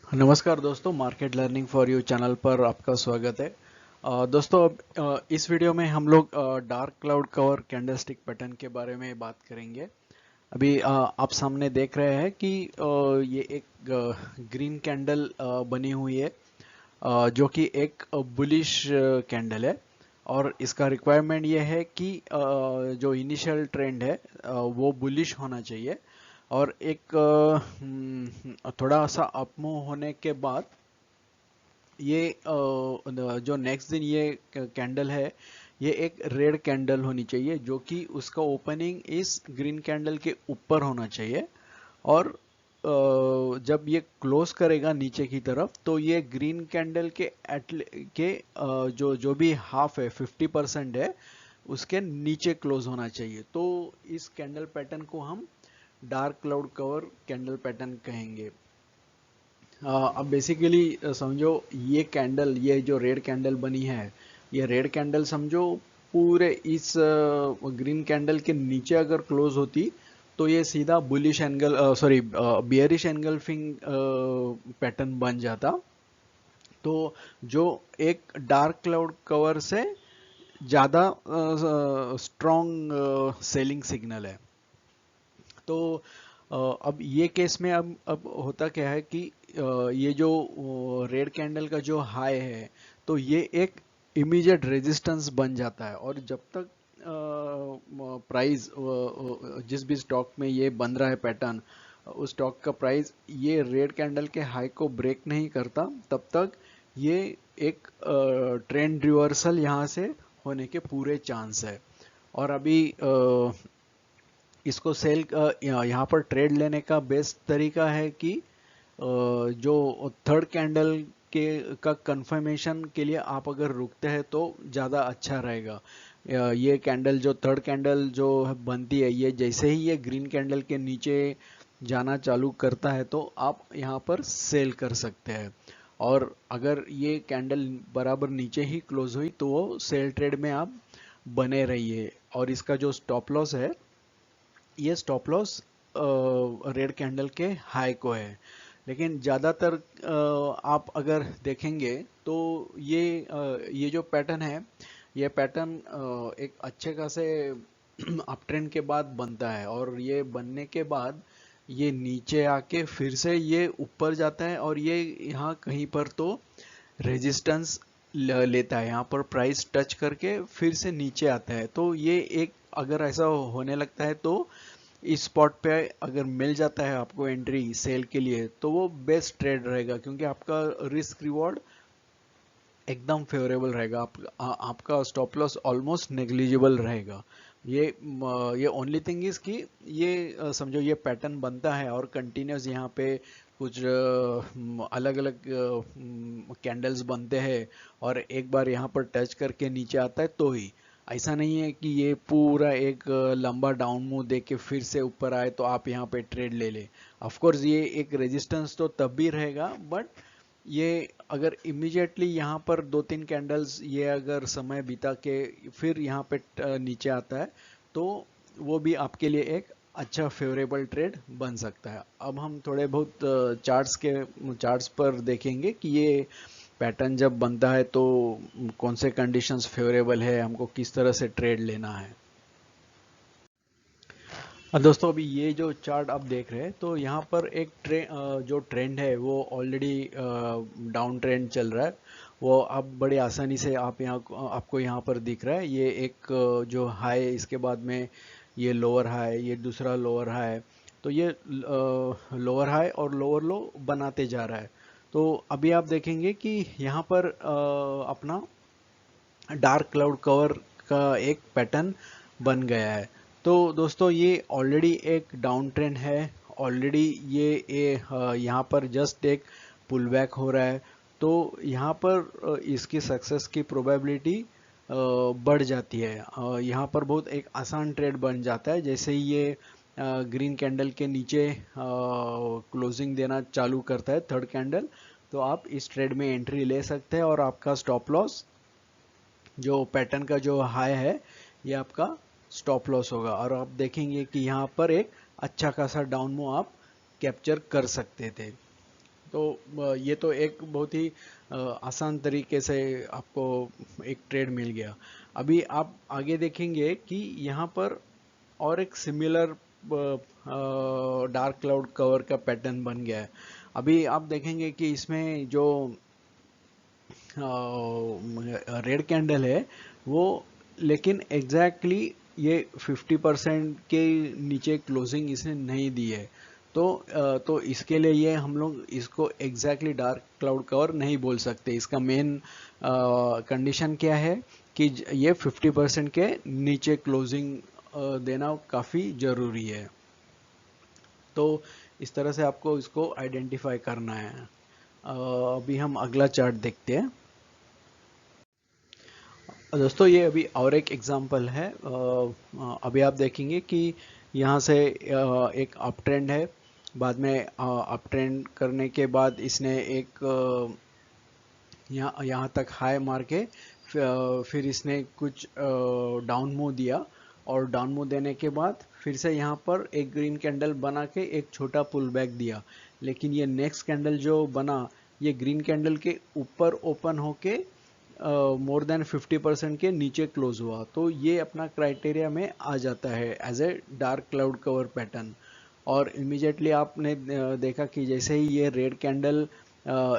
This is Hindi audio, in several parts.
नमस्कार दोस्तों, market learning for you channel पर आपका स्वागत है। दोस्तों, अब इस वीडियो में हम लोग dark cloud cover candlestick pattern के बारे में बात करेंगे। अभी आप सामने देख रहे हैं कि ये एक ग्रीन कैंडल बनी हुई है, जो कि एक बुलिश कैंडल है। और इसका रिक्वायरमेंट ये है कि जो इनिशियल ट्रेंड है वो बुलिश होना चाहिए। और एक थोड़ा सा अपमूव होने के बाद ये जो नेक्स्ट दिन ये कैंडल है, ये एक रेड कैंडल होनी चाहिए, जो कि उसका ओपनिंग इस ग्रीन कैंडल के ऊपर होना चाहिए। और जब ये क्लोज करेगा नीचे की तरफ, तो ये ग्रीन कैंडल के जो जो भी हाफ है, 50% है, उसके नीचे क्लोज होना चाहिए। तो इस कैंडल पैटर्न को हम dark cloud cover candle pattern कहेंगे। अब बेसिकली समझो, ये कैंडल, ये जो रेड कैंडल बनी है, ये रेड कैंडल समझो पूरे इस ग्रीन कैंडल के नीचे अगर क्लोज होती, तो ये सीधा bullish angle, sorry, bearish engulfing pattern बन जाता। तो जो एक डार्क क्लाउड कवर से ज़्यादा स्ट्रॉन्ग सेलिंग सिग्नल है। तो अब ये केस में अब होता क्या है कि ये जो रेड कैंडल का जो हाई है, तो ये एक इमीडिएट रेजिस्टेंस बन जाता है। और जब तक प्राइस जिस भी स्टॉक में ये बन रहा है पैटर्न, उस स्टॉक का प्राइस ये रेड कैंडल के हाई को ब्रेक नहीं करता, तब तक ये एक ट्रेंड रिवर्सल यहाँ से होने के पूरे चांस है। और अभी इसको सेल यहाँ पर ट्रेड लेने का बेस्ट तरीका है कि जो थर्ड कैंडल के का कंफर्मेशन के लिए आप अगर रुकते हैं तो ज़्यादा अच्छा रहेगा। ये कैंडल, जो थर्ड कैंडल जो बनती है, ये जैसे ही ये ग्रीन कैंडल के नीचे जाना चालू करता है, तो आप यहाँ पर सेल कर सकते हैं। और अगर ये कैंडल बराबर नीचे ही क्लोज हुई, तो वो सेल ट्रेड में आप बने रहिए। और इसका जो स्टॉप लॉस है, ये स्टॉप लॉस रेड कैंडल के हाई को है। लेकिन ज़्यादातर आप अगर देखेंगे, तो ये जो पैटर्न है, ये पैटर्न एक अच्छे खासे अप ट्रेंड के बाद बनता है। और ये बनने के बाद ये नीचे आके फिर से ये ऊपर जाता है, और ये यहाँ कहीं पर तो रेजिस्टेंस लेता है। यहाँ पर प्राइस टच करके फिर से नीचे आता है। तो ये एक, अगर ऐसा होने लगता है, तो इस स्पॉट पे अगर मिल जाता है आपको एंट्री सेल के लिए, तो वो बेस्ट ट्रेड रहेगा, क्योंकि आपका रिस्क रिवॉर्ड एकदम फेवरेबल रहेगा। आपका स्टॉप लॉस ऑलमोस्ट नेग्लिजिबल रहेगा। ये ओनली थिंग इज कि ये समझो ये पैटर्न बनता है और कंटिन्यूस यहाँ पे कुछ अलग अलग कैंडल्स बनते हैं, और एक बार यहाँ पर टच करके नीचे आता है, तो ही। ऐसा नहीं है कि ये पूरा एक लंबा डाउन मूव दे के फिर से ऊपर आए तो आप यहाँ पे ट्रेड ले ले। ऑफ कोर्स ये एक रेजिस्टेंस तो तब भी रहेगा, बट ये अगर इमीडिएटली यहाँ पर दो तीन कैंडल्स ये अगर समय बिता के फिर यहाँ पे नीचे आता है, तो वो भी आपके लिए एक अच्छा फेवरेबल ट्रेड बन सकता है। अब हम थोड़े बहुत चार्ट्स पर देखेंगे कि ये पैटर्न जब बनता है तो कौन से कंडीशंस फेवरेबल है, हमको किस तरह से ट्रेड लेना है। दोस्तों, अभी ये जो चार्ट आप देख रहे हैं, तो यहाँ पर एक जो ट्रेंड है वो ऑलरेडी डाउन ट्रेंड चल रहा है। वो अब बड़े आसानी से आपको यहाँ पर दिख रहा है। ये एक जो हाई, इसके बाद में ये लोअर हाई, ये दूसरा लोअर हाई। तो ये लोअर हाई और लोअर लो बनाते जा रहा है। तो अभी आप देखेंगे कि यहाँ पर अपना डार्क क्लाउड कवर का एक पैटर्न बन गया है। तो दोस्तों, ये ऑलरेडी एक डाउन ट्रेंड है। ऑलरेडी यहाँ पर जस्ट एक पुल बैक हो रहा है। तो यहाँ पर इसकी सक्सेस की प्रोबेबिलिटी बढ़ जाती है। यहाँ पर बहुत एक आसान ट्रेड बन जाता है। जैसे ही ये ग्रीन कैंडल के नीचे क्लोजिंग देना चालू करता है, थर्ड कैंडल, तो आप इस ट्रेड में एंट्री ले सकते हैं। और आपका स्टॉप लॉस, जो पैटर्न का जो हाई है, ये आपका स्टॉप लॉस होगा। और आप देखेंगे कि यहाँ पर एक अच्छा खासा डाउन मूव आप कैप्चर कर सकते थे। तो ये तो एक बहुत ही आसान तरीके से आपको एक ट्रेड मिल गया। अभी आप आगे देखेंगे कि यहाँ पर और एक सिमिलर डार्क क्लाउड कवर का पैटर्न बन गया है। अभी आप देखेंगे कि इसमें जो रेड कैंडल है वो, लेकिन एग्जैक्टली ये 50% के नीचे क्लोजिंग इसने नहीं दी है। तो इसके लिए ये हम लोग इसको एग्जैक्टली डार्क क्लाउड कवर नहीं बोल सकते। इसका मेन कंडीशन क्या है कि ये 50% के नीचे क्लोजिंग देना काफ़ी ज़रूरी है। तो इस तरह से आपको इसको आइडेंटिफाई करना है। अभी हम अगला चार्ट देखते हैं। दोस्तों ये अभी और एक एग्जांपल है। अभी आप देखेंगे कि यहाँ से एक अप ट्रेंड है, बाद में अप ट्रेंड करने के बाद इसने एक यहाँ यहाँ तक हाई मार के फिर इसने कुछ डाउन मूव दिया, और डाउन मूव देने के बाद फिर से यहाँ पर एक ग्रीन कैंडल बना के एक छोटा पुल बैक दिया। लेकिन ये नेक्स्ट कैंडल जो बना, ये ग्रीन कैंडल के ऊपर ओपन होके मोर देन 50% के नीचे क्लोज हुआ। तो ये अपना क्राइटेरिया में आ जाता है as a dark cloud cover pattern. और इमीडिएटली आपने देखा कि जैसे ही ये रेड कैंडल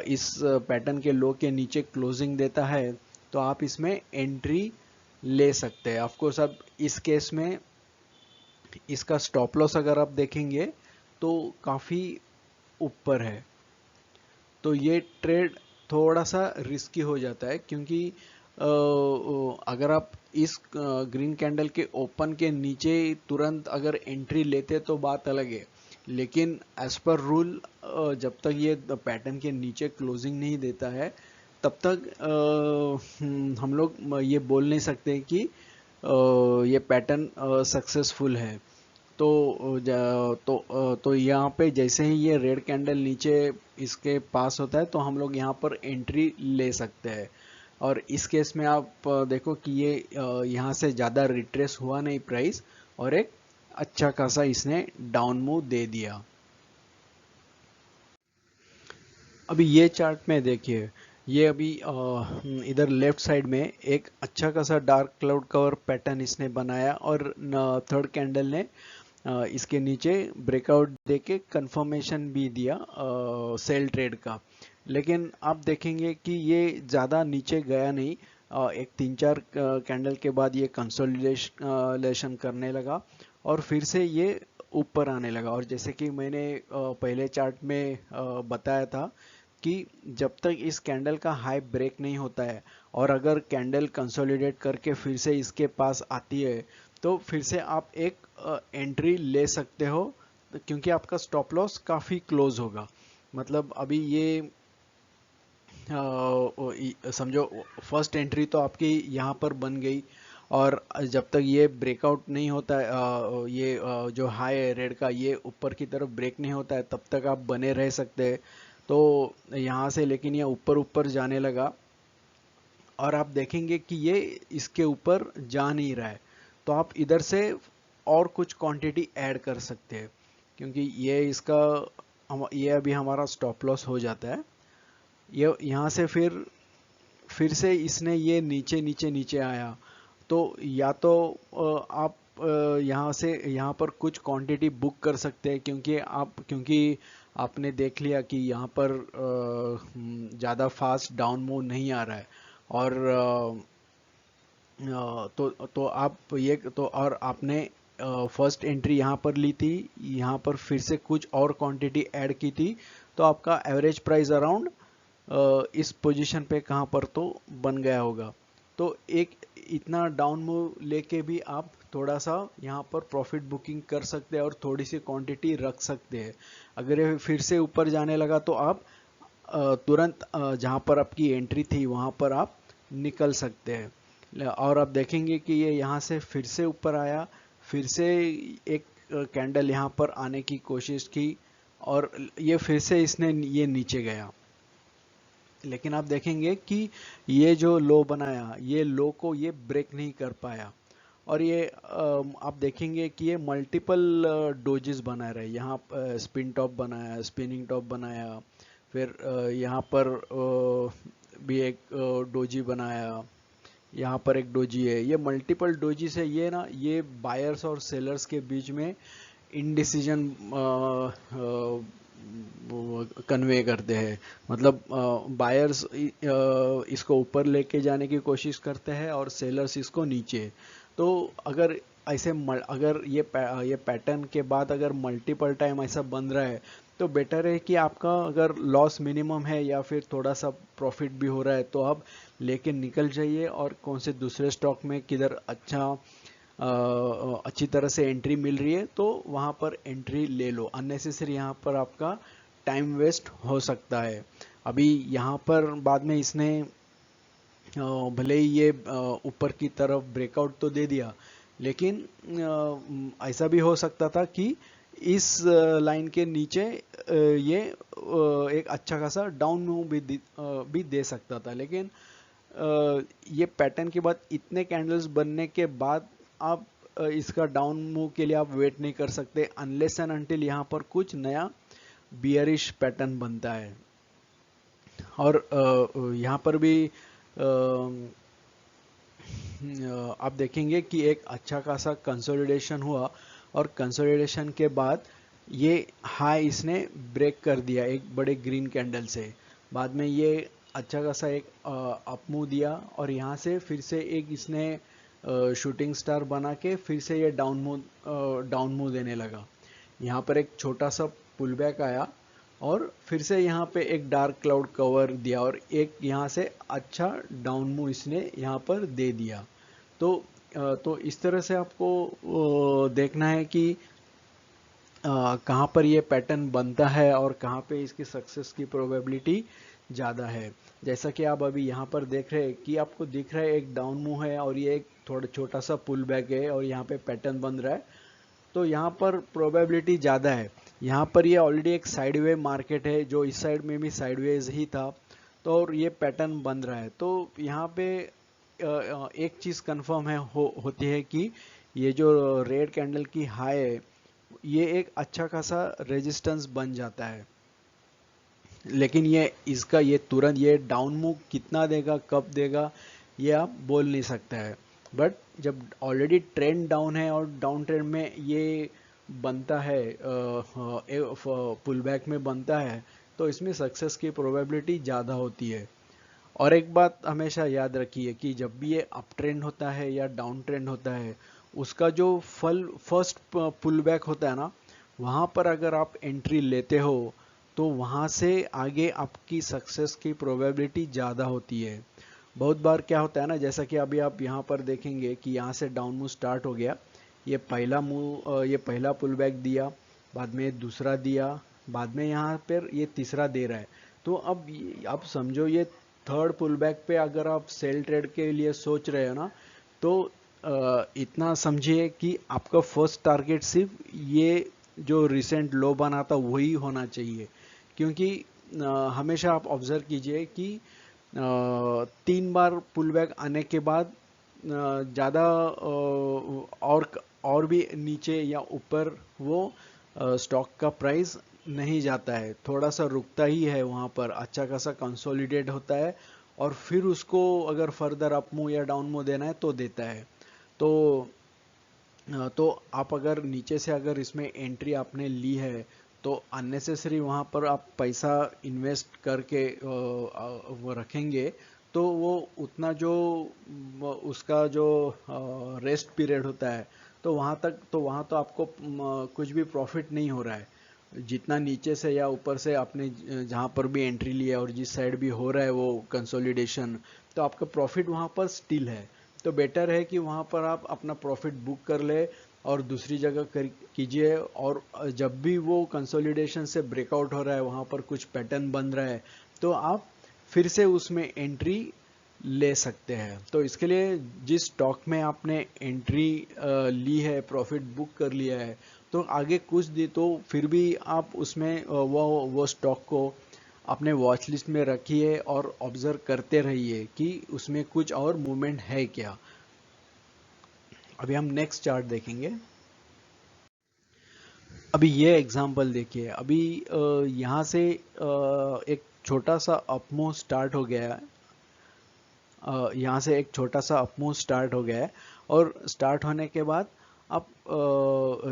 इस पैटर्न के लो के नीचे क्लोजिंग देता है, तो आप इसमें एंट्री ले सकते हैं। ऑफकोर्स अब इस केस में इसका स्टॉप लॉस अगर आप देखेंगे तो काफ़ी ऊपर है। तो ये ट्रेड थोड़ा सा रिस्की हो जाता है, क्योंकि अगर आप इस ग्रीन कैंडल के ओपन के नीचे तुरंत अगर एंट्री लेते तो बात अलग है। लेकिन एज पर रूल जब तक ये पैटर्न के नीचे क्लोजिंग नहीं देता है, तब तक हम लोग ये बोल नहीं सकते कि ये पैटर्न सक्सेसफुल है। तो यहाँ पे जैसे ही ये रेड कैंडल नीचे इसके पास होता है, तो हम लोग यहाँ पर एंट्री ले सकते हैं। और इस केस में आप देखो कि ये यहाँ से ज़्यादा रिट्रेस हुआ नहीं प्राइस, और एक अच्छा खासा इसने डाउन मूव दे दिया। अभी ये चार्ट में देखिए, ये अभी इधर लेफ्ट साइड में एक अच्छा खासा डार्क क्लाउड कवर पैटर्न इसने बनाया, और थर्ड कैंडल ने इसके नीचे ब्रेकआउट देके कंफर्मेशन भी दिया सेल ट्रेड का। लेकिन आप देखेंगे कि ये ज़्यादा नीचे गया नहीं। एक 3-4 कैंडल के बाद ये कंसोलिडेशन करने लगा, और फिर से ये ऊपर आने लगा। और जैसे कि मैंने पहले चार्ट में बताया था कि जब तक इस कैंडल का हाई ब्रेक नहीं होता है, और अगर कैंडल कंसोलिडेट करके फिर से इसके पास आती है, तो फिर से आप एक एंट्री ले सकते हो, क्योंकि आपका स्टॉप लॉस काफ़ी क्लोज होगा। मतलब अभी ये समझो फर्स्ट एंट्री तो आपकी यहाँ पर बन गई, और जब तक ये ब्रेकआउट नहीं होता है, ये जो हाई है रेड का, ये ऊपर की तरफ ब्रेक नहीं होता है, तब तक आप बने रह सकते हैं। तो यहाँ से लेकिन ये ऊपर ऊपर जाने लगा, और आप देखेंगे कि ये इसके ऊपर जा नहीं रहा है, तो आप इधर से और कुछ क्वांटिटी ऐड कर सकते हैं, क्योंकि ये इसका ये अभी हमारा स्टॉप लॉस हो जाता है। ये यहाँ से फिर से इसने ये नीचे नीचे नीचे आया, तो या तो आप यहाँ से यहाँ पर कुछ क्वांटिटी बुक कर सकते हैं, क्योंकि आपने देख लिया कि यहाँ पर ज़्यादा फास्ट डाउन मूव नहीं आ रहा है। और तो आप ये तो, और आपने फर्स्ट एंट्री यहाँ पर ली थी, यहाँ पर फिर से कुछ और क्वांटिटी ऐड की थी, तो आपका एवरेज प्राइस अराउंड इस पोजीशन पे कहाँ पर तो बन गया होगा। तो एक इतना डाउन मूव लेके भी आप थोड़ा सा यहाँ पर प्रॉफिट बुकिंग कर सकते हैं, और थोड़ी सी क्वांटिटी रख सकते हैं। अगर ये फिर से ऊपर जाने लगा, तो आप तुरंत जहाँ पर आपकी एंट्री थी वहाँ पर आप निकल सकते हैं। और आप देखेंगे कि ये यहाँ से फिर से ऊपर आया, फिर से एक कैंडल यहाँ पर आने की कोशिश की, और ये फिर से इसने ये नीचे गया। लेकिन आप देखेंगे कि ये जो लो बनाया, ये लो को ये ब्रेक नहीं कर पाया, और ये आप देखेंगे कि ये मल्टीपल डोजेस बना रहे। यहाँ स्पिन टॉप बनाया, स्पिनिंग टॉप बनाया, फिर यहाँ पर भी एक डोजी बनाया, यहाँ पर एक डोजी है। ये मल्टीपल डोजी से ये ना, ये बायर्स और सेलर्स के बीच में इनडिसीजन कन्वे करते हैं। मतलब बायर्स इसको ऊपर लेके जाने की कोशिश करते हैं और सेलर्स इसको नीचे। तो अगर ऐसे अगर ये पैटर्न के बाद अगर मल्टीपल टाइम ऐसा बन रहा है तो बेटर है कि आपका अगर लॉस मिनिमम है या फिर थोड़ा सा प्रॉफिट भी हो रहा है तो आप लेके निकल जाइए और कौन से दूसरे स्टॉक में किधर अच्छी तरह से एंट्री मिल रही है तो वहां पर एंट्री ले लो। अननेसेसरी यहाँ पर आपका टाइम वेस्ट हो सकता है। अभी यहाँ पर बाद में इसने भले ही ये ऊपर की तरफ ब्रेकआउट तो दे दिया, लेकिन ऐसा भी हो सकता था कि इस लाइन के नीचे ये एक अच्छा खासा डाउन मूव भी दे सकता था। लेकिन ये पैटर्न के बाद इतने कैंडल्स बनने के बाद आप इसका डाउन मूव के लिए आप वेट नहीं कर सकते अनलेस एंड अनटिल यहाँ पर कुछ नया बियरिश पैटर्न बनता है। और यहाँ पर भी आप देखेंगे कि एक अच्छा खासा कंसोलिडेशन हुआ और कंसोलिडेशन के बाद ये हाई इसने ब्रेक कर दिया एक बड़े ग्रीन कैंडल से। बाद में ये अच्छा खासा एक अप मूव दिया और यहाँ से फिर से एक इसने शूटिंग स्टार बना के फिर से ये डाउन मूव देने लगा। यहाँ पर एक छोटा सा पुल बैक आया और फिर से यहाँ पे एक डार्क क्लाउड कवर दिया और एक यहाँ से अच्छा डाउन मूव इसने यहाँ पर दे दिया। तो इस तरह से आपको देखना है कि कहाँ पर ये पैटर्न बनता है और कहाँ पे इसकी सक्सेस की प्रोबेबिलिटी ज़्यादा है। जैसा कि आप अभी यहाँ पर देख रहे हैं कि आपको दिख रहा है एक डाउन मूव है और ये एक थोड़ा छोटा सा पुल बैक है और यहाँ पे पैटर्न बन रहा है। तो यहाँ पर प्रोबेबिलिटी ज़्यादा है। यहाँ पर ये ऑलरेडी एक साइडवे मार्केट है जो इस साइड में भी साइडवेज ही था, तो और ये पैटर्न बन रहा है। तो यहाँ पे एक चीज़ कंफर्म है होती है कि ये जो रेड कैंडल की हाई है ये एक अच्छा खासा रेजिस्टेंस बन जाता है। लेकिन ये तुरंत ये डाउन मूव कितना देगा कब देगा ये आप बोल नहीं सकते हैं। बट जब ऑलरेडी ट्रेंड डाउन है और डाउन ट्रेंड में ये बनता है पुल बैक में बनता है तो इसमें सक्सेस की प्रोबेबिलिटी ज़्यादा होती है। और एक बात हमेशा याद रखिए कि जब भी ये अप ट्रेंड होता है या डाउन ट्रेंड होता है उसका जो फर्स्ट पुल बैक होता है ना, वहाँ पर अगर आप एंट्री लेते हो तो वहाँ से आगे आपकी सक्सेस की प्रोबेबिलिटी ज़्यादा होती है। बहुत बार क्या होता है ना, जैसा कि अभी आप यहाँ पर देखेंगे कि यहाँ से डाउन मूव स्टार्ट हो गया, ये पहला पुल बैक दिया, बाद में दूसरा दिया, बाद में यहाँ पर ये तीसरा दे रहा है। तो अब आप समझो ये थर्ड पुल बैक पे अगर आप सेल ट्रेड के लिए सोच रहे हो ना तो इतना समझिए कि आपका फर्स्ट टारगेट सिर्फ ये जो रिसेंट लो बना था वही होना चाहिए। क्योंकि हमेशा आप ऑब्जर्व कीजिए कि 3 बार पुल बैक आने के बाद ज़्यादा और भी नीचे या ऊपर वो स्टॉक का प्राइस नहीं जाता है, थोड़ा सा रुकता ही है वहाँ पर, अच्छा खासा कंसोलिडेट होता है और फिर उसको अगर फर्दर अप मूव या डाउन मूव देना है तो देता है। तो तो आप अगर नीचे से अगर इसमें एंट्री आपने ली है तो अननेसेसरी वहाँ पर आप पैसा इन्वेस्ट करके वो रखेंगे तो वो उतना जो उसका जो रेस्ट पीरियड होता है तो वहाँ तो आपको कुछ भी प्रॉफिट नहीं हो रहा है। जितना नीचे से या ऊपर से आपने जहाँ पर भी एंट्री लिया है और जिस साइड भी हो रहा है वो कंसोलिडेशन, तो आपका प्रॉफिट वहाँ पर स्टिल है। तो बेटर है कि वहाँ पर आप अपना प्रॉफिट बुक कर ले और दूसरी जगह कीजिए। और जब भी वो कंसोलिडेशन से ब्रेकआउट हो रहा है, वहाँ पर कुछ पैटर्न बन रहा है, तो आप फिर से उसमें एंट्री ले सकते हैं। तो इसके लिए जिस स्टॉक में आपने एंट्री ली है, प्रॉफिट बुक कर लिया है, तो आगे कुछ दी तो फिर भी आप उसमें वो स्टॉक को अपने वॉच लिस्ट में रखिए और ऑब्जर्व करते रहिए कि उसमें कुछ और मूवमेंट है क्या। अभी हम नेक्स्ट चार्ट देखेंगे। अभी ये एग्जांपल देखिए, अभी यहाँ से एक छोटा सा अपमूव स्टार्ट हो गया है। यहाँ से एक छोटा सा अपमूव स्टार्ट हो गया है और स्टार्ट होने के बाद अब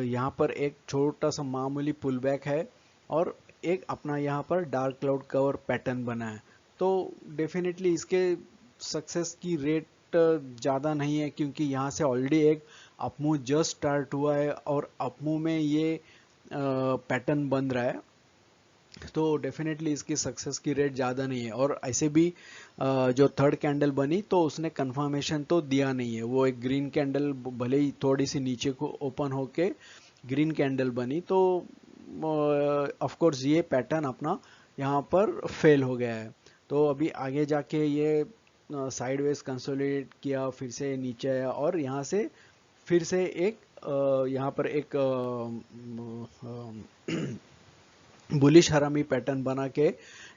यहाँ पर एक छोटा सा मामूली पुल बैक है और एक अपना यहाँ पर डार्क क्लाउड कवर पैटर्न बना है। तो डेफिनेटली इसके सक्सेस की रेट ज़्यादा नहीं है, क्योंकि यहाँ से ऑलरेडी एक अपमूव जस्ट स्टार्ट हुआ है और अपमूव में ये पैटर्न बन रहा है। तो डेफिनेटली इसकी सक्सेस की रेट ज़्यादा नहीं है। और ऐसे भी जो थर्ड कैंडल बनी तो उसने कंफर्मेशन तो दिया नहीं है। वो एक ग्रीन कैंडल भले ही थोड़ी सी नीचे को ओपन होके ग्रीन कैंडल बनी, तो ऑफ कोर्स ये पैटर्न अपना यहाँ पर फेल हो गया है। तो अभी आगे जाके ये साइडवेज कंसोलिडेट किया, फिर से नीचे आया और यहाँ से फिर से एक यहाँ पर एक बुलिश हरामी पैटर्न बना के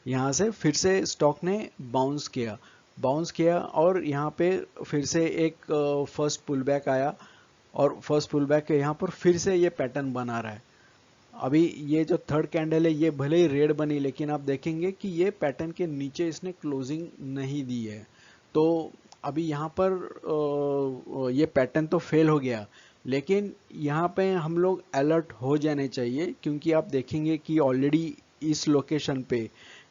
यहाँ से फिर से स्टॉक ने बाउंस किया और यहाँ पे फिर से एक फर्स्ट पुल बैक आया और फर्स्ट पुल बैक के यहाँ पर फिर से ये पैटर्न बना रहा है। अभी ये जो थर्ड कैंडल है ये भले ही रेड बनी, लेकिन आप देखेंगे कि ये पैटर्न के नीचे इसने क्लोजिंग नहीं दी है। तो अभी यहाँ पर ये पैटर्न तो फेल हो गया, लेकिन यहाँ पे हम लोग अलर्ट हो जाने चाहिए, क्योंकि आप देखेंगे कि ऑलरेडी इस लोकेशन पे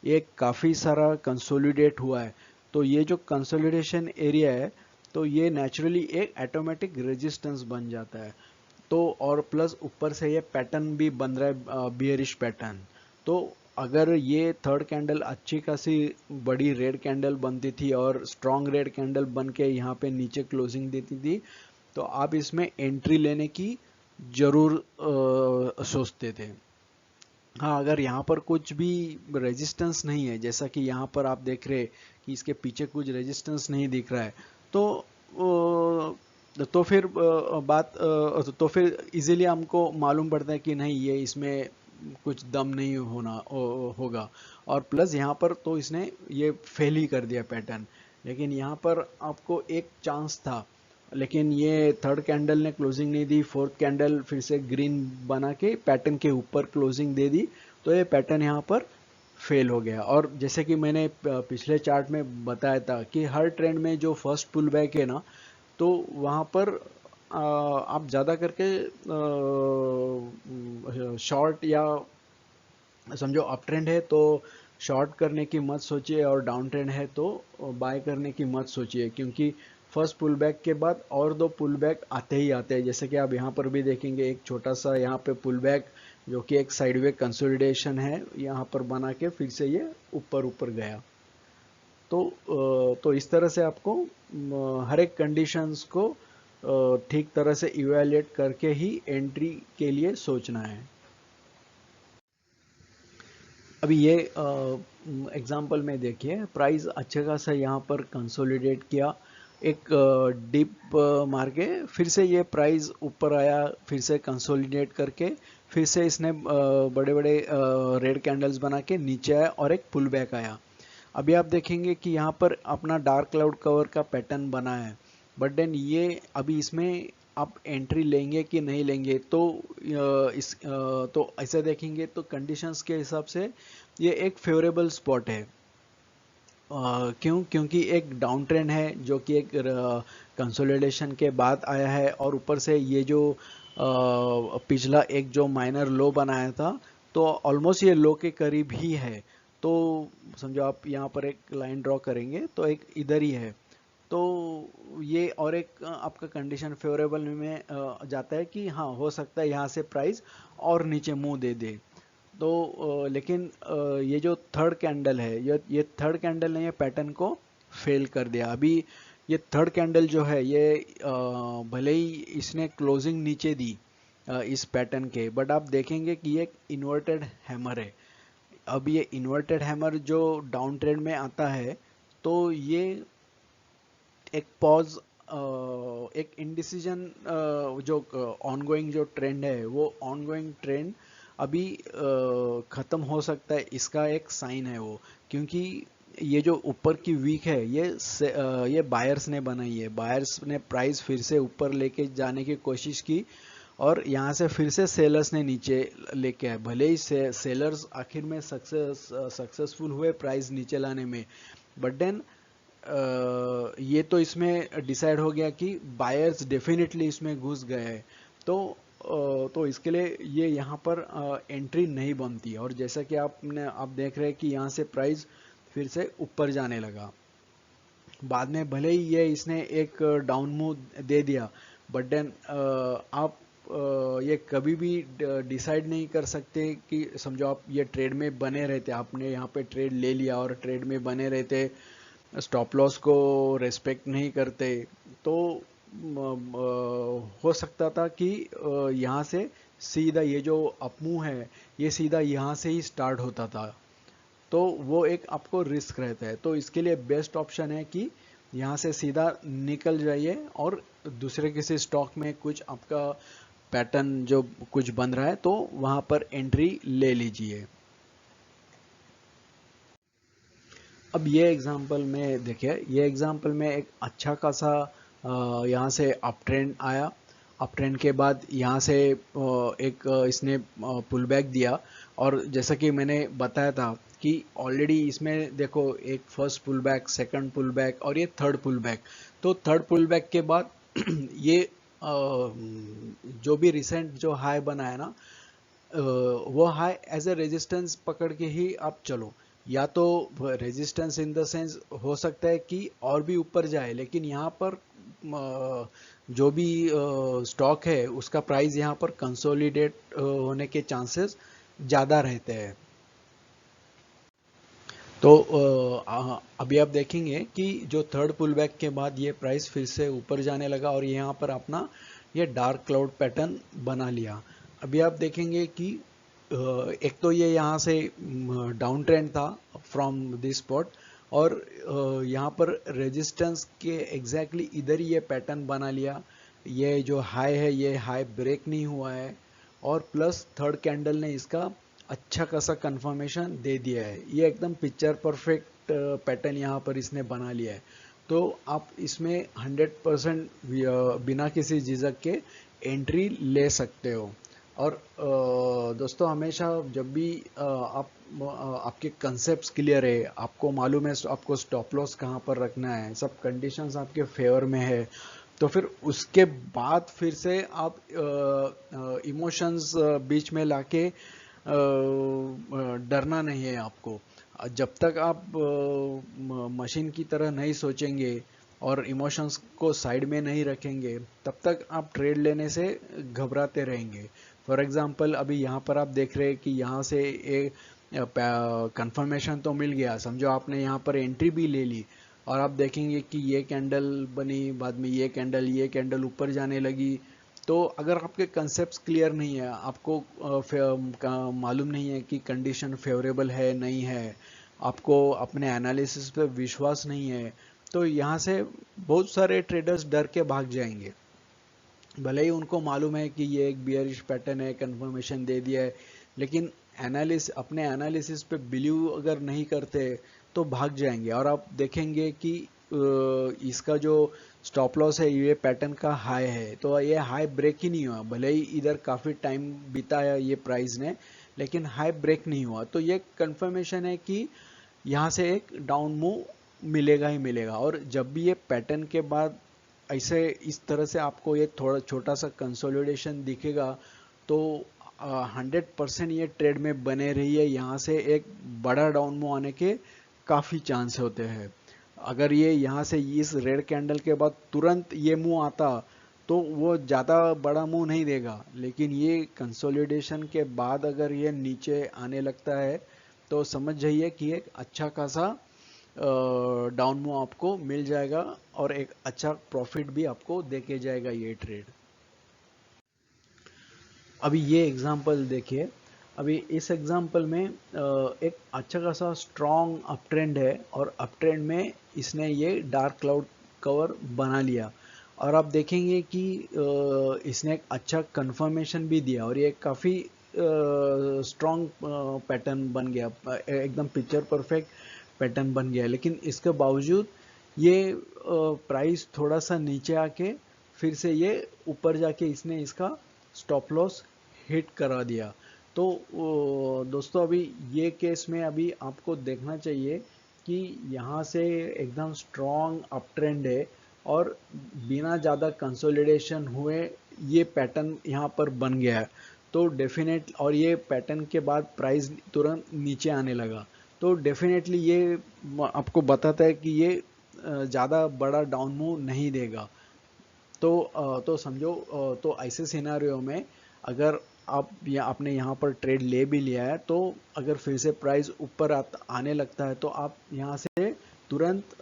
ये काफ़ी सारा कंसोलिडेट हुआ है। तो ये जो कंसोलिडेशन एरिया है तो ये नेचुरली एक ऑटोमेटिक रेजिस्टेंस बन जाता है। तो और प्लस ऊपर से ये पैटर्न भी बन रहा है बियरिश पैटर्न। तो अगर ये थर्ड कैंडल अच्छी खासी बड़ी रेड कैंडल बनती थी और स्ट्रॉन्ग रेड कैंडल बन के यहाँ पे नीचे क्लोजिंग देती थी, तो आप इसमें एंट्री लेने की जरूर सोचते थे। हाँ, अगर यहाँ पर कुछ भी रेजिस्टेंस नहीं है, जैसा कि यहाँ पर आप देख रहे कि इसके पीछे कुछ रेजिस्टेंस नहीं दिख रहा है, तो फिर तो फिर इजीली हमको मालूम पड़ता है कि नहीं, ये इसमें कुछ दम नहीं होगा। और प्लस यहाँ पर तो इसने ये फेल ही कर दिया पैटर्न। लेकिन यहाँ पर आपको एक चांस था, लेकिन ये थर्ड कैंडल ने क्लोजिंग नहीं दी, फोर्थ कैंडल फिर से ग्रीन बना के पैटर्न के ऊपर क्लोजिंग दे दी, तो ये पैटर्न यहाँ पर फेल हो गया। और जैसे कि मैंने पिछले चार्ट में बताया था कि हर ट्रेंड में जो फर्स्ट पुल बैक है ना, तो वहाँ पर आप ज़्यादा करके शॉर्ट या समझो अप ट्रेंड है तो शॉर्ट करने की मत सोचिए, और डाउन ट्रेंड है तो बाय करने की मत सोचिए, क्योंकि फर्स्ट पुल बैक के बाद और दो पुल बैक आते ही आते हैं। जैसे कि आप यहाँ पर भी देखेंगे एक छोटा सा यहाँ पे पुल बैक जो कि एक साइडवे कंसोलिडेशन है यहाँ पर बना के फिर से ये ऊपर गया। तो इस तरह से आपको हर एक कंडीशंस को ठीक तरह से इवैल्यूएट करके ही एंट्री के लिए सोचना है। अभी ये एग्जांपल में देखिए, प्राइस अच्छे खासा यहाँ पर कंसोलिडेट किया, एक डिप मार के फिर से ये प्राइस ऊपर आया, फिर से कंसोलिडेट करके फिर से इसने बड़े बड़े रेड कैंडल्स बना के नीचे आया और एक पुल बैक आया। अभी आप देखेंगे कि यहाँ पर अपना डार्क क्लाउड कवर का पैटर्न बना है, बट देन ये अभी इसमें आप एंट्री लेंगे कि नहीं लेंगे, तो ऐसे देखेंगे तो कंडीशंस के हिसाब से ये एक फेवरेबल स्पॉट है। क्योंकि एक डाउन ट्रेंड है जो कि एक कंसोलिडेशन के बाद आया है, और ऊपर से ये जो पिछला एक जो माइनर लो बनाया था तो ऑलमोस्ट ये लो के करीब ही है। तो समझो आप यहाँ पर एक लाइन ड्रॉ करेंगे तो एक इधर ही है, तो ये और एक आपका कंडीशन फेवरेबल में जाता है कि हाँ, हो सकता है यहाँ से प्राइस और नीचे मुंह दे दे। तो लेकिन ये जो थर्ड कैंडल है, ये थर्ड कैंडल ने ये पैटर्न को फेल कर दिया। अभी ये थर्ड कैंडल जो है ये भले ही इसने क्लोजिंग नीचे दी इस पैटर्न के, बट आप देखेंगे कि ये एक इन्वर्टेड हैमर है। अब ये इन्वर्टेड हैमर जो डाउन ट्रेंड में आता है तो ये एक पॉज, एक इनडिसीजन, जो ऑनगोइंग जो ट्रेंड है वो ऑनगोइंग ट्रेंड अभी ख़त्म हो सकता है, इसका एक साइन है वो। क्योंकि ये जो ऊपर की वीक है ये बायर्स ने बनाई है, बायर्स ने प्राइस फिर से ऊपर लेके जाने की कोशिश की और यहाँ से फिर से सेलर्स ने नीचे लेके आए, भले ही सेलर्स आखिर में सक्सेसफुल हुए प्राइस नीचे लाने में, बट देन ये तो इसमें डिसाइड हो गया कि बायर्स डेफिनेटली इसमें घुस गए हैं, तो इसके लिए ये यहाँ पर एंट्री नहीं बनती। और जैसा कि आप देख रहे हैं कि यहाँ से प्राइस फिर से ऊपर जाने लगा, बाद में भले ही ये इसने एक डाउन मूव दे दिया, बट देन आप ये कभी भी डिसाइड नहीं कर सकते कि समझो आप ये ट्रेड में बने रहते, आपने यहाँ पे ट्रेड ले लिया और ट्रेड में बने रहते, स्टॉप लॉस को रेस्पेक्ट नहीं करते, तो हो सकता था कि यहाँ से सीधा ये जो अपमूव है ये सीधा यहाँ से ही स्टार्ट होता था, तो वो एक आपको रिस्क रहता है। तो इसके लिए बेस्ट ऑप्शन है कि यहाँ से सीधा निकल जाइए और दूसरे किसी स्टॉक में कुछ आपका पैटर्न जो कुछ बन रहा है तो वहाँ पर एंट्री ले लीजिए। अब ये एग्जांपल में देखिए, ये एग्जांपल में एक अच्छा खासा यहाँ से अप ट्रेंड आया, अप ट्रेंड के बाद यहाँ से एक इसने पुल बैक दिया, और जैसा कि मैंने बताया था कि ऑलरेडी इसमें देखो एक first pull back, second pull back और ये थर्ड पुल बैक, तो थर्ड पुल बैक के बाद ये जो भी रिसेंट जो हाई बना है ना, वो हाई एज ए रेजिस्टेंस पकड़ के ही आप चलो, या तो रेजिस्टेंस इन द सेंस हो सकता है कि और भी ऊपर जाए, लेकिन यहाँ पर जो भी स्टॉक है उसका प्राइस यहाँ पर कंसोलिडेट होने के चांसेस ज़्यादा रहते हैं। तो अभी आप देखेंगे कि जो थर्ड पुल बैक के बाद ये प्राइस फिर से ऊपर जाने लगा और यहाँ पर अपना ये डार्क क्लाउड पैटर्न बना लिया। अभी आप देखेंगे कि एक तो ये यहाँ से डाउन ट्रेंड था फ्रॉम दिस स्पॉट, और यहाँ पर रेजिस्टेंस के एग्जैक्टली इधर ही ये पैटर्न बना लिया, ये जो हाई है ये हाई ब्रेक नहीं हुआ है, और प्लस थर्ड कैंडल ने इसका अच्छा खासा कंफर्मेशन दे दिया है, ये एकदम पिक्चर परफेक्ट पैटर्न यहाँ पर इसने बना लिया है। तो आप इसमें 100% बिना किसी झिझक के एंट्री ले सकते हो। और दोस्तों हमेशा जब भी आपके कंसेप्ट क्लियर है, आपको मालूम है आपको स्टॉप लॉस कहाँ पर रखना है, सब कंडीशंस आपके फेवर में है, तो फिर उसके बाद फिर से आप इमोशंस बीच में लाके डरना नहीं है आपको। जब तक आप मशीन की तरह नहीं सोचेंगे और इमोशंस को साइड में नहीं रखेंगे, तब तक आप ट्रेड लेने से घबराते रहेंगे। फॉर एग्जांपल अभी यहाँ पर आप देख रहे हैं कि यहाँ से एक कंफर्मेशन तो मिल गया, समझो आपने यहाँ पर एंट्री भी ले ली, और आप देखेंगे कि ये कैंडल बनी, बाद में ये कैंडल ऊपर जाने लगी, तो अगर आपके कंसेप्ट क्लियर नहीं है, आपको मालूम नहीं है कि कंडीशन फेवरेबल है नहीं है, आपको अपने एनालिसिस पे विश्वास नहीं है, तो यहाँ से बहुत सारे ट्रेडर्स डर के भाग जाएंगे। भले ही उनको मालूम है कि ये एक बियरिश पैटर्न है, कंफर्मेशन दे दिया है, लेकिन अपने एनालिसिस पे बिलीव अगर नहीं करते तो भाग जाएंगे। और आप देखेंगे कि इसका जो स्टॉप लॉस है ये पैटर्न का हाई है, तो ये हाई ब्रेक ही नहीं हुआ, भले ही इधर काफ़ी टाइम बिताया ये प्राइस ने, लेकिन हाई ब्रेक नहीं हुआ, तो ये कंफर्मेशन है कि यहाँ से एक डाउन मूव मिलेगा ही मिलेगा। और जब भी ये पैटर्न के बाद ऐसे इस तरह से आपको ये थोड़ा छोटा सा कंसोलिडेशन दिखेगा, तो 100% ये ट्रेड में बने रहिए, यहाँ से एक बड़ा डाउन मूव आने के काफ़ी चांस होते हैं। अगर ये यहाँ से इस रेड कैंडल के बाद तुरंत ये मूव आता तो वो ज़्यादा बड़ा मूव नहीं देगा, लेकिन ये कंसोलिडेशन के बाद अगर ये नीचे आने लगता है तो समझ जाइए कि एक अच्छा खासा डाउन मूव आपको मिल जाएगा और एक अच्छा प्रॉफिट भी आपको देके जाएगा ये ट्रेड। अभी ये एग्जांपल देखिए, अभी इस एग्जांपल में एक अच्छा खासा स्ट्रॉन्ग अप ट्रेंड है, और अप ट्रेंड में इसने ये डार्क क्लाउड कवर बना लिया, और आप देखेंगे कि इसने एक अच्छा कंफर्मेशन भी दिया, और ये काफ़ी स्ट्रॉन्ग पैटर्न बन गया, एकदम पिक्चर परफेक्ट पैटर्न बन गया। लेकिन इसके बावजूद ये प्राइस थोड़ा सा नीचे आके फिर से ये ऊपर जाके इसने इसका स्टॉप लॉस हिट करा दिया। तो दोस्तों अभी ये केस में अभी आपको देखना चाहिए कि यहाँ से एकदम स्ट्रॉन्ग अप ट्रेंड है और बिना ज़्यादा कंसोलिडेशन हुए ये पैटर्न यहाँ पर बन गया है। तो डेफिनेट और ये पैटर्न के बाद प्राइस तुरंत नीचे आने लगा, तो डेफिनेटली ये आपको बताता है कि ये ज़्यादा बड़ा डाउन मूव नहीं देगा। तो समझो तो ऐसे सिनारियो में अगर आप आपने यहाँ पर ट्रेड ले भी लिया है, तो अगर फिर से प्राइस ऊपर आने लगता है तो आप यहाँ से तुरंत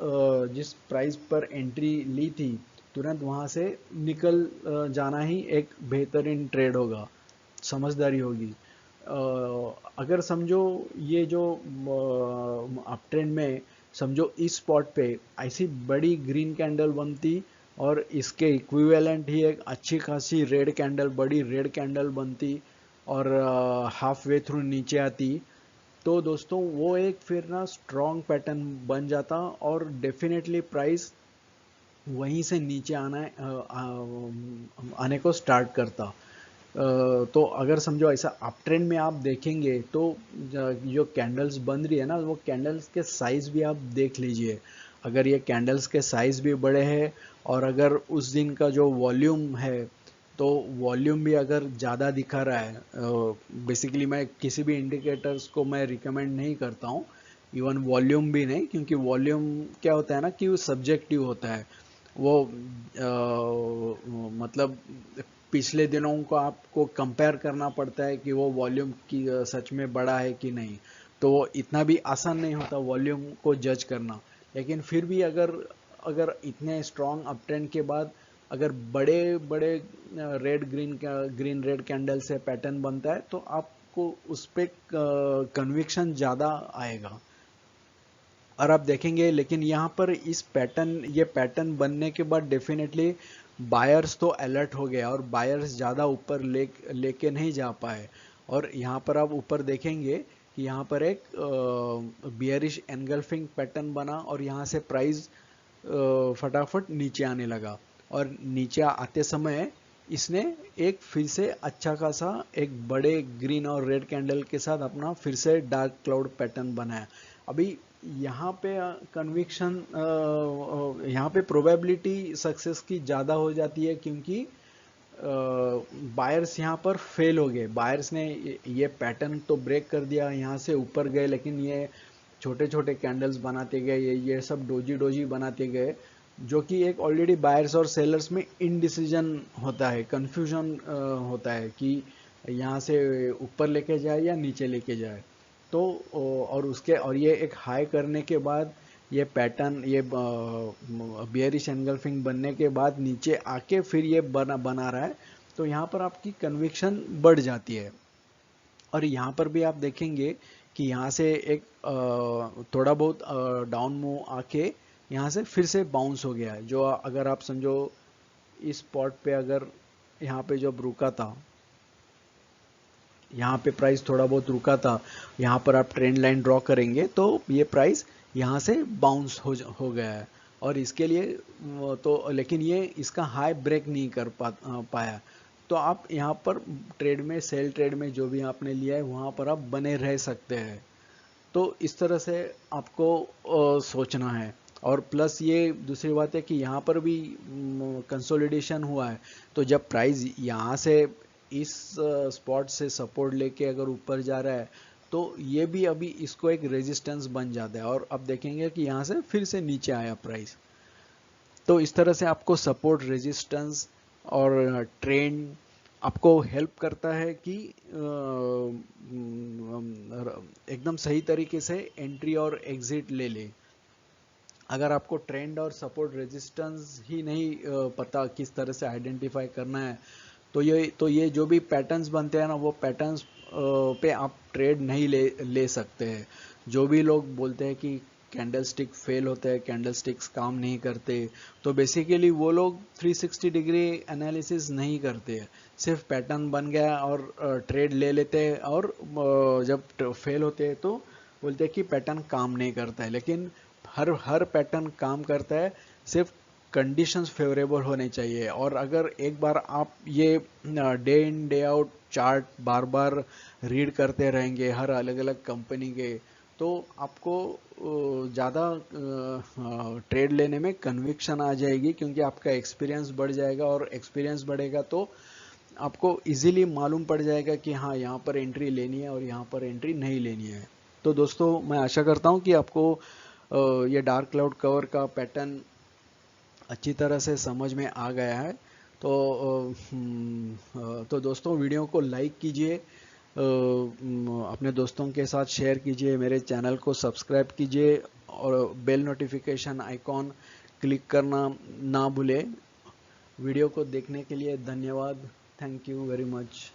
जिस प्राइस पर एंट्री ली थी तुरंत वहाँ से निकल जाना ही एक बेहतरीन ट्रेड होगा, समझदारी होगी। अगर समझो ये जो अप ट्रेंड में समझो इस स्पॉट पे ऐसी बड़ी ग्रीन कैंडल बनती और इसके इक्विवेलेंट ही एक अच्छी खासी रेड कैंडल, बड़ी रेड कैंडल बनती और हाफ वे थ्रू नीचे आती, तो दोस्तों वो एक फिर ना स्ट्रॉन्ग पैटर्न बन जाता और डेफिनेटली प्राइस वहीं से नीचे आने को स्टार्ट करता। तो अगर समझो ऐसा अप ट्रेंड में आप देखेंगे तो जो कैंडल्स बन रही है ना, वो कैंडल्स के साइज भी आप देख लीजिए। अगर ये कैंडल्स के साइज भी बड़े हैं और अगर उस दिन का जो वॉल्यूम है तो वॉल्यूम भी अगर ज़्यादा दिखा रहा है, बेसिकली मैं किसी भी इंडिकेटर्स को मैं रिकमेंड नहीं करता हूँ, इवन वॉल्यूम भी नहीं, क्योंकि वॉल्यूम क्या होता है ना कि वो सब्जेक्टिव होता है। वो मतलब पिछले दिनों को आपको कंपेयर करना पड़ता है कि वो वॉल्यूम की सच में बड़ा है कि नहीं, तो वो इतना भी आसान नहीं होता वॉल्यूम को जज करना। लेकिन फिर भी अगर अगर इतने स्ट्रॉन्ग अप ट्रेंड के बाद अगर बड़े बड़े ग्रीन रेड कैंडल से पैटर्न बनता है तो आपको उस पर कन्विक्शन ज़्यादा आएगा और आप देखेंगे। लेकिन यहाँ पर ये पैटर्न बनने के बाद डेफिनेटली बायर्स तो अलर्ट हो गया और बायर्स ज़्यादा ऊपर लेके नहीं जा पाए। और यहाँ पर आप ऊपर देखेंगे कि यहाँ पर एक बियरिश एनगल्फिंग पैटर्न बना और यहाँ से प्राइस फटाफट नीचे आने लगा और नीचे आते समय इसने एक फिर से अच्छा खासा एक बड़े ग्रीन और रेड कैंडल के साथ अपना फिर से डार्क क्लाउड पैटर्न बनाया। अभी यहाँ पे कन्विक्शन यहाँ पे प्रोबेबिलिटी सक्सेस की ज़्यादा हो जाती है, क्योंकि बायर्स यहाँ पर फेल हो गए। बायर्स ने ये पैटर्न तो ब्रेक कर दिया, यहाँ से ऊपर गए, लेकिन ये छोटे छोटे कैंडल्स बनाते गए, ये सब डोजी डोजी बनाते गए, जो कि एक ऑलरेडी बायर्स और सेलर्स में इनडिसीजन होता है, कंफ्यूजन होता है कि यहाँ से ऊपर लेके जाए या नीचे लेके जाए। तो और ये एक हाई करने के बाद ये पैटर्न ये बियरिश एनगल्फिंग बनने के बाद नीचे आके फिर ये बना रहा है, तो यहाँ पर आपकी कन्विक्शन बढ़ जाती है। और यहाँ पर भी आप देखेंगे कि यहाँ से एक थोड़ा बहुत डाउन मूव आके यहाँ से फिर से बाउंस हो गया है। जो अगर आप समझो इस स्पॉट पे अगर यहाँ पे जब रुका था, यहाँ पे प्राइस थोड़ा बहुत रुका था, यहाँ पर आप ट्रेंड लाइन ड्रॉ करेंगे तो ये प्राइस यहाँ से बाउंस हो गया है और इसके लिए तो लेकिन ये इसका हाई ब्रेक नहीं कर पाया। तो आप यहाँ पर ट्रेड में सेल ट्रेड में जो भी आपने लिया है वहाँ पर आप बने रह सकते हैं। तो इस तरह से आपको सोचना है। और प्लस ये दूसरी बात है कि यहाँ पर भी कंसोलिडेशन हुआ है, तो जब प्राइस यहाँ से इस स्पॉट से सपोर्ट लेके अगर ऊपर जा रहा है तो ये भी अभी इसको एक रेजिस्टेंस बन जाता है और अब देखेंगे कि यहाँ से फिर से नीचे आया प्राइस। तो इस तरह से आपको सपोर्ट, रेजिस्टेंस और ट्रेंड आपको हेल्प करता है कि एकदम सही तरीके से एंट्री और एग्जिट ले ले। अगर आपको ट्रेंड और सपोर्ट रेजिस्टेंस ही नहीं पता किस तरह से आइडेंटिफाई करना है, तो ये जो भी पैटर्न्स बनते हैं ना, वो पैटर्न्स पे आप ट्रेड नहीं ले सकते हैं। जो भी लोग बोलते हैं कि कैंडल स्टिक फेल होते हैं, कैंडल स्टिक्स काम नहीं करते, तो बेसिकली वो लोग 360 डिग्री एनालिसिस नहीं करते हैं, सिर्फ पैटर्न बन गया और ट्रेड ले लेते हैं और जब फेल होते हैं तो बोलते हैं कि पैटर्न काम नहीं करता है। लेकिन हर पैटर्न काम करता है, सिर्फ कंडीशंस फेवरेबल होने चाहिए। और अगर एक बार आप ये day in day out chart bar bar read करते रहेंगे हर अलग अलग कंपनी के, तो आपको ज़्यादा ट्रेड लेने में कन्विक्शन आ जाएगी, क्योंकि आपका एक्सपीरियंस बढ़ जाएगा, और एक्सपीरियंस बढ़ेगा तो आपको इजीली मालूम पड़ जाएगा कि हाँ यहाँ पर एंट्री लेनी है और यहाँ पर एंट्री नहीं लेनी है। तो दोस्तों मैं आशा करता हूँ कि आपको ये डार्क क्लाउड कवर का पैटर्न अच्छी तरह से समझ में आ गया है। तो तो दोस्तों वीडियो को लाइक कीजिए, अपने दोस्तों के साथ शेयर कीजिए, मेरे चैनल को सब्सक्राइब कीजिए और बेल नोटिफिकेशन आइकॉन क्लिक करना ना भूलें। वीडियो को देखने के लिए धन्यवाद। Thank you very much.